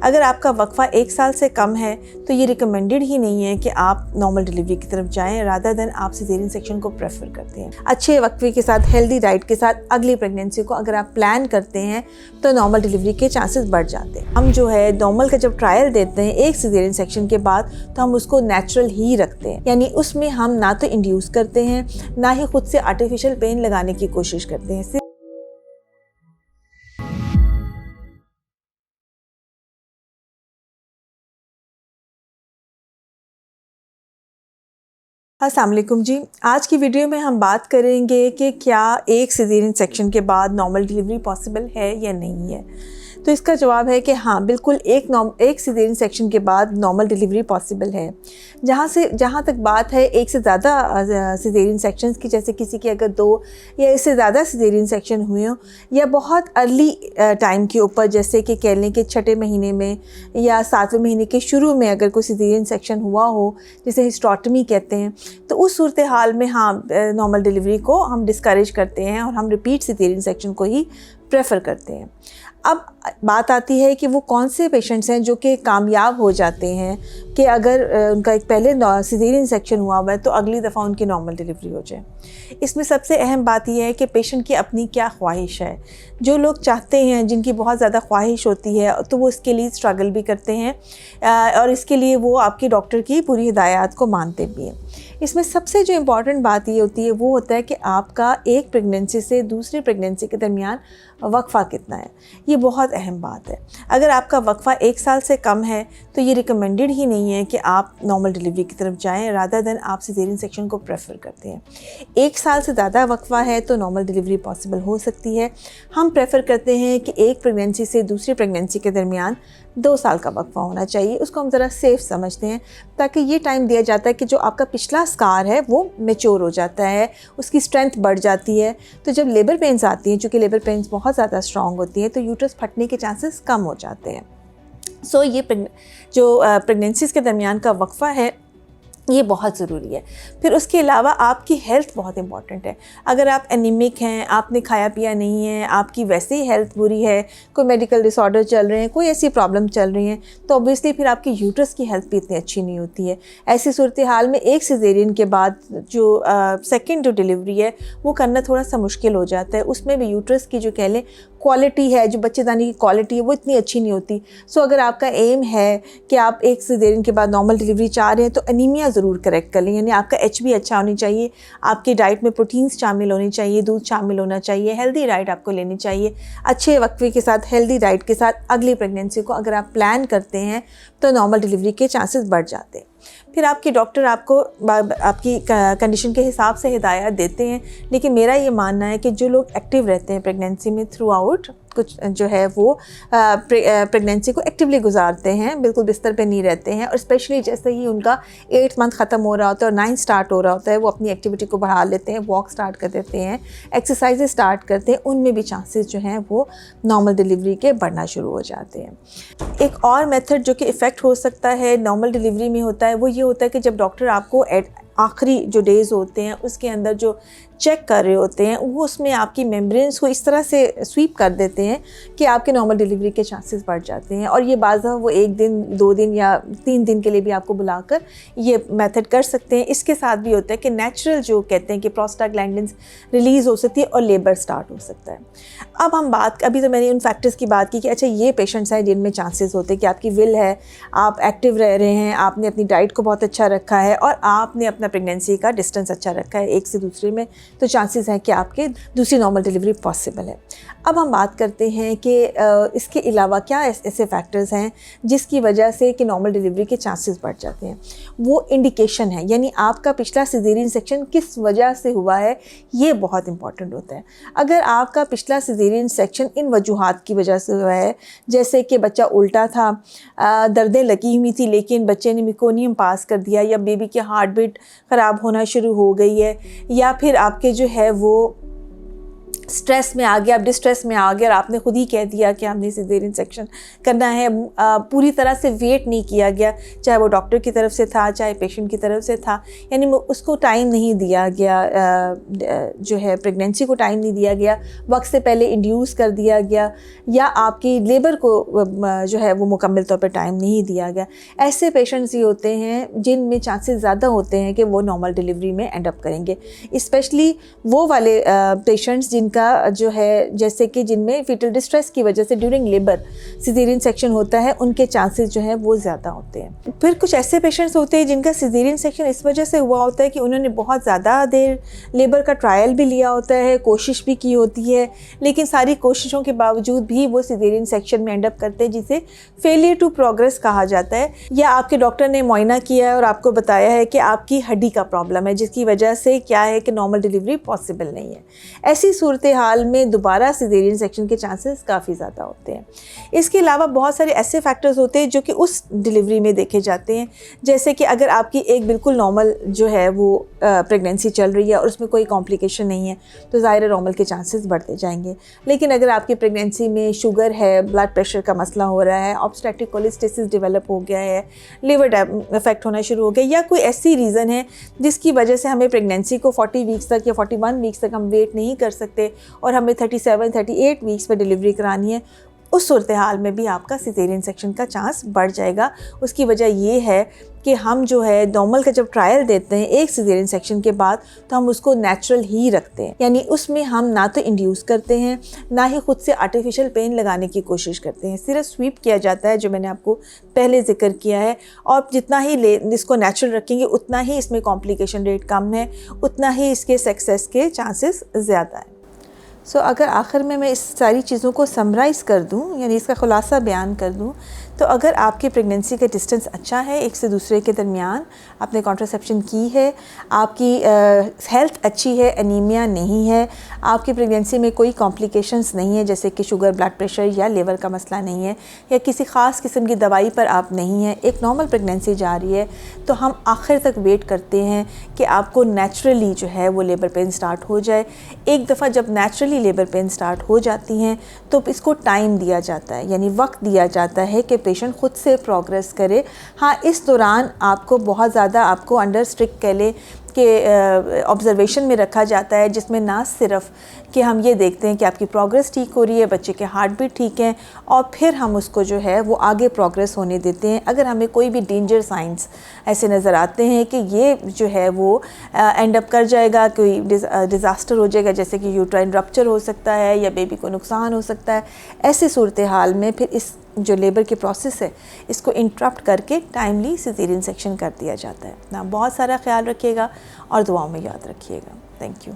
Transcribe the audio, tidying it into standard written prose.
अगर आपका वक्फ़ा 1 साल से कम है तो ये रिकमेंडेड ही नहीं है कि आप नॉर्मल डिलीवरी की तरफ जाएं, रादर देन आप सिजेरियन सेक्शन को प्रेफर करते हैं। अच्छे वक्फे के साथ, हेल्दी डाइट के साथ अगली प्रेगनेंसी को अगर आप प्लान करते हैं तो नॉर्मल डिलीवरी के चांसेस बढ़ जाते हैं। हम जो है नॉर्मल का जब ट्रायल देते हैं एक सिजेरियन सेक्शन के बाद, तो हम उसको नेचुरल ही रखते हैं, यानी उसमें हम ना तो इंड्यूस करते हैं ना ही खुद से आर्टिफिशियल पेन लगाने की कोशिश करते हैं। अस्सलाम वालेकुम जी, आज की वीडियो में हम बात करेंगे कि क्या एक सिजेरियन सेक्शन के बाद नॉर्मल डिलीवरी पॉसिबल है या नहीं है। तो इसका जवाब है कि हाँ, बिल्कुल एक सिजेरियन सेक्शन के बाद नॉर्मल डिलीवरी पॉसिबल है। जहाँ तक बात है एक से ज़्यादा सिजेरियन सेक्शंस की, जैसे किसी के अगर 2 या इससे ज़्यादा सिजेरियन सेक्शन हुए हों या बहुत अर्ली टाइम के ऊपर, जैसे कि कह लें कि 6ठे महीने में या 7वें महीने के शुरू में अगर कोई सिजेरियन सेक्शन हुआ हो, जिसे हिस्टेरेक्टमी कहते हैं, तो उस सूरत हाल में हाँ, नॉर्मल डिलीवरी को हम डिस्करेज करते हैं और हम रिपीट सिजेरियन सेक्शन को ही प्रेफर करते हैं। अब बात आती है कि वो कौन से पेशेंट्स हैं जो कि कामयाब हो जाते हैं कि अगर उनका एक पहले सिजेरियन सेक्शन हुआ हुआ है तो अगली दफ़ा उनकी नॉर्मल डिलीवरी हो जाए। इसमें सबसे अहम बात यह है कि पेशेंट की अपनी क्या ख्वाहिश है। जो लोग चाहते हैं, जिनकी बहुत ज़्यादा ख्वाहिश होती है, तो वो इसके लिए स्ट्रगल भी करते हैं और इसके लिए वो आपकी डॉक्टर की पूरी हिदायत को मानते भी हैं। इसमें सबसे जो इम्पॉर्टेंट बात ये होती है वो होता है कि आपका एक प्रेगनेंसी से दूसरी प्रेगनेंसी के दरमियान वक्फ़ा कितना है। ये बहुत अहम बात है। अगर आपका वक्फ़ा 1 साल से कम है तो ये रिकमेंडेड ही नहीं है कि आप नॉर्मल डिलीवरी की तरफ जाएं, रादर देन आप सिजेरियन सेक्शन को प्रेफर करते हैं। 1 साल से ज़्यादा वक्फ़ा है तो नॉर्मल डिलीवरी पॉसिबल हो सकती है। हम प्रेफर करते हैं कि एक प्रेगनेंसी से दूसरी प्रेगनेंसी के दरमियान 2 साल का वक्फ़ा होना चाहिए। उसको हम ज़रा सेफ़ समझते हैं, ताकि ये टाइम दिया जाता है कि जो आपका पिछला स्कार है वो मैच्योर हो जाता है, उसकी स्ट्रेंथ बढ़ जाती है। तो जब लेबर पेन्स आती हैं, चूँकि लेबर पेन्स बहुत ज़्यादा स्ट्रॉन्ग होती हैं, तो यूट्रस फटने के चांसेस कम हो जाते हैं। सो ये जो प्रेगनेंसीज़ के दरमियान का वक्फ़ा है ये बहुत ज़रूरी है। फिर उसके अलावा आपकी हेल्थ बहुत इंपॉर्टेंट है। अगर आप एनीमिक हैं, आपने खाया पिया नहीं है, आपकी वैसे ही हेल्थ बुरी है, कोई मेडिकल डिसऑर्डर चल रहे हैं, कोई ऐसी प्रॉब्लम चल रही हैं, तो ऑब्वियसली फिर आपकी यूट्रस की हेल्थ भी इतनी अच्छी नहीं होती है। ऐसी सूरत हाल में एक सिजेरियन के बाद जो सेकेंड जो डिलीवरी है वो करना थोड़ा सा मुश्किल हो जाता है। उसमें भी यूट्रस की जो कह लें क्वालिटी है, जो बच्चेदानी की क्वालिटी है, वो इतनी अच्छी नहीं होती। सो अगर आपका एम है कि आप एक सिजेरियन के बाद नॉर्मल डिलीवरी चाह रहे हैं तो एनीमिया ज़रूर करेक्ट कर लें, यानी आपका HB अच्छा होनी चाहिए, आपकी डाइट में प्रोटीन्स शामिल होनी चाहिए, दूध शामिल होना चाहिए, हेल्दी डाइट आपको लेनी चाहिए। अच्छे वक्फे के साथ, हेल्दी डाइट के साथ अगली प्रेगनेंसी को अगर आप प्लान करते हैं तो नॉर्मल डिलीवरी के चांसेस बढ़ जाते हैं। फिर आपके डॉक्टर आपको आपकी कंडीशन के हिसाब से हिदायत देते हैं, लेकिन मेरा ये मानना है कि जो लोग एक्टिव रहते हैं प्रेगनेंसी में थ्रू आउट, कुछ जो है वो प्रेगनेंसी को एक्टिवली गुजारते हैं, बिल्कुल बिस्तर पे नहीं रहते हैं, और स्पेशली जैसे ही उनका 8 मंथ ख़त्म हो रहा होता है और 9 स्टार्ट हो रहा होता है, वो अपनी एक्टिविटी को बढ़ा लेते हैं, वॉक स्टार्ट कर देते हैं, एक्सरसाइजेज स्टार्ट करते हैं, उनमें भी चांसेस जो हैं वो नॉर्मल डिलीवरी के बढ़ना शुरू हो जाते हैं। एक और मेथड जो कि इफ़ेक्ट हो सकता है नॉर्मल डिलीवरी में होता है, वो ये होता है कि जब डॉक्टर आपको आखिरी जो डेज़ होते हैं उसके अंदर जो चेक कर रहे होते हैं, वो उसमें आपकी मेम्ब्रेन्स को इस तरह से स्वीप कर देते हैं कि आपके नॉर्मल डिलीवरी के चांसेस बढ़ जाते हैं। और ये बाज़ा वो 1 दिन, 2 दिन या 3 दिन के लिए भी आपको बुलाकर ये मेथड कर सकते हैं। इसके साथ भी होता है कि नेचुरल जो कहते हैं कि प्रोस्टाग्लैंडिन्स रिलीज़ हो सकती है और लेबर स्टार्ट हो सकता है। अब हम अभी तो मैंने उन फैक्टर्स की बात की कि अच्छा ये पेशेंट्स हैं जिनमें चांसेस होते हैं कि आपकी विल है, आप एक्टिव रह रहे हैं, आपने अपनी डाइट को बहुत अच्छा रखा है और आपने अपना प्रेगनेंसी का डिस्टेंस अच्छा रखा है एक से दूसरे में, तो चांसेस हैं कि आपके दूसरी नॉर्मल डिलीवरी पॉसिबल है। अब हम बात करते हैं कि इसके अलावा क्या ऐसे फैक्टर्स हैं जिसकी वजह से कि नॉर्मल डिलीवरी के चांसेस बढ़ जाते हैं। वो इंडिकेशन है, यानी आपका पिछला सिजेरियन सेक्शन किस वजह से हुआ है, ये बहुत इंपॉर्टेंट होता है। अगर आपका पिछला सिजेरियन सेक्शन इन वजूहात की वजह से हुआ है, जैसे कि बच्चा उल्टा था, दर्दें लगी हुई थी लेकिन बच्चे ने मेकोनियम पास कर दिया, या बेबी की हार्ट बीट ख़राब होना शुरू हो गई है, या फिर आपके जो है वो स्ट्रेस में आ गया, अब डिस्ट्रेस में आ गया और आपने खुद ही कह दिया कि हमने सिजेरियन सेक्शन करना है, पूरी तरह से वेट नहीं किया गया, चाहे वो डॉक्टर की तरफ से था चाहे पेशेंट की तरफ से था, यानी उसको टाइम नहीं दिया गया, जो है प्रेगनेंसी को टाइम नहीं दिया गया, वक्त से पहले इंड्यूस कर दिया गया, या आपकी लेबर को जो है वो मुकम्मल तौर पर टाइम नहीं दिया गया, ऐसे पेशेंट्स ही होते हैं जिनमें चांसेस ज़्यादा होते हैं कि वो नॉर्मल डिलीवरी में एंड अप करेंगे। स्पेशली वो वाले पेशेंट्स जिनका जो है, जैसे कि जिनमें फीटल डिस्ट्रेस की वजह से ड्यूरिंग लेबर सिजेरियन सेक्शन होता है, उनके चांसेस जो है वो ज़्यादा होते हैं। फिर कुछ ऐसे पेशेंट्स होते हैं जिनका सिजेरियन सेक्शन इस वजह से हुआ होता है कि उन्होंने बहुत ज़्यादा देर लेबर का ट्रायल भी लिया होता है, कोशिश भी की होती है, लेकिन सारी कोशिशों के बावजूद भी वो सिजेरियन सेक्शन में एंड अप करते हैं, जिसे फेलियर टू प्रोग्रेस कहा जाता है। या आपके डॉक्टर ने मुआयना किया है और आपको बताया है कि आपकी हड्डी का प्रॉब्लम है, जिसकी वजह से क्या है कि नॉर्मल डिलीवरी पॉसिबल नहीं है। ऐसी सूरत हाल में दोबारा सिजेरियन सेक्शन के चांसेस काफ़ी ज़्यादा होते हैं। इसके अलावा बहुत सारे ऐसे फैक्टर्स होते हैं जो कि उस डिलीवरी में देखे जाते हैं, जैसे कि अगर आपकी एक बिल्कुल नॉर्मल जो है वो प्रेगनेंसी चल रही है और उसमें कोई कॉम्प्लिकेशन नहीं है, तो ज़ाहिर नॉर्मल के चांसेस बढ़ते जाएंगे। लेकिन अगर आपकी प्रेगनेंसी में शुगर है, ब्लड प्रेशर का मसला हो रहा है, ऑब्स्ट्रैक्टिव कोलेस्टेसिस डेवलप हो गया है, लिवर इफेक्ट होना शुरू हो गया, या कोई ऐसी रीज़न है जिसकी वजह से हमें प्रेगनेंसी को 40 वीक्स तक या 41 वीक्स तक हम वेट नहीं कर सकते और हमें 37-38 वीक्स पर डिलीवरी करानी है, उस सूरत हाल में भी आपका सिजेरियन सेक्शन का चांस बढ़ जाएगा। उसकी वजह ये है कि हम जो है नॉर्मल का जब ट्रायल देते हैं एक सिजेरियन सेक्शन के बाद, तो हम उसको नेचुरल ही रखते हैं, यानी उसमें हम ना तो इंड्यूस करते हैं ना ही खुद से आर्टिफिशियल पेन लगाने की कोशिश करते हैं, सिर्फ स्वीप किया जाता है, जो मैंने आपको पहले जिक्र किया है। और जितना ही इसको नेचुरल रखेंगे उतना ही इसमें कॉम्प्लिकेशन रेट कम है, उतना ही इसके सक्सेस के चांसेस ज़्यादा है। अगर आखिर में मैं इस सारी चीज़ों को समराइज़ कर दूं, यानी इसका खुलासा बयान कर दूं, तो अगर आपकी प्रेगनेंसी का डिस्टेंस अच्छा है एक से दूसरे के दरमियान, आपने कॉन्ट्रासेप्शन की है, आपकी हेल्थ अच्छी है, एनीमिया नहीं है, आपकी प्रेगनेंसी में कोई कॉम्प्लिकेशंस नहीं है जैसे कि शुगर, ब्लड प्रेशर या लिवर का मसला नहीं है, या किसी ख़ास किस्म की दवाई पर आप नहीं हैं, एक नॉर्मल प्रेगनेंसी जा रही है, तो हम आखिर तक वेट करते हैं कि आपको नेचुरली जो है वो लेबर पेन स्टार्ट हो जाए। एक दफ़ा जब नेचुरली लेबर पेन स्टार्ट हो जाती हैं तो इसको टाइम दिया जाता है, यानी वक्त दिया जाता है कि पेशेंट खुद से प्रोग्रेस करे। हाँ, इस दौरान आपको बहुत ज़्यादा आपको अंडर स्ट्रिक्ट कह ले के ऑब्ज़र्वेशन में रखा जाता है, जिसमें ना सिर्फ कि हम ये देखते हैं कि आपकी प्रोग्रेस ठीक हो रही है, बच्चे के हार्ट बीट ठीक हैं, और फिर हम उसको जो है वो आगे प्रोग्रेस होने देते हैं। अगर हमें कोई भी डेंजर साइंस ऐसे नज़र आते हैं कि ये जो है वो एंड अप कर जाएगा, कोई डिज़ास्टर हो जाएगा, जैसे कि यूट्राइन रप्चर हो सकता है या बेबी को नुकसान हो सकता है, ऐसी सूरत हाल में फिर इस जो लेबर की प्रोसेस है इसको इंटरप्ट करके टाइमली सिजेरियन सेक्शन कर दिया जाता है। ना बहुत सारा ख्याल रखिएगा और दुआओं में याद रखिएगा। Thank you.